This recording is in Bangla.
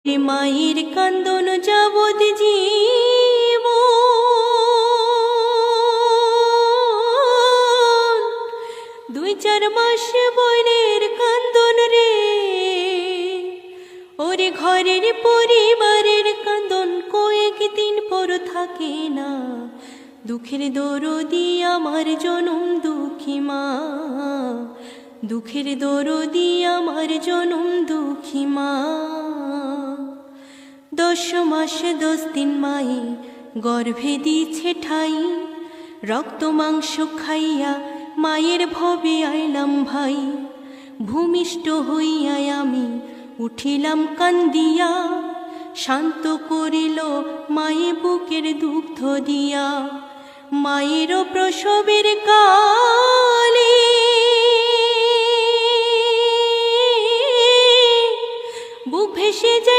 মায়ের কান্দন যাবৎ জীব দুই চার মাস বনের কান্দন রে, ওরে ঘরের পরিবারের কান্দন কয়েকদিন পর থাকে না। দুঃখের দরদি আমার জনম দুঃখী মা, দুঃখের দরদি আমার জনম দুঃখী মা। 10 মাস 10 দিন মায়ে গর্ভে দিছে ঠাই, রক্ত মাংস খাইয়া মায়ের ভবে আইলাম ভাই। ভূমিষ্ঠ হইয়া আমি উঠিলাম কান্দিয়া, শান্ত করিল মায়ে বুকের দুগ্ধ দিয়া। মায়েরও প্রসবের কালে বুক ভেসে যায়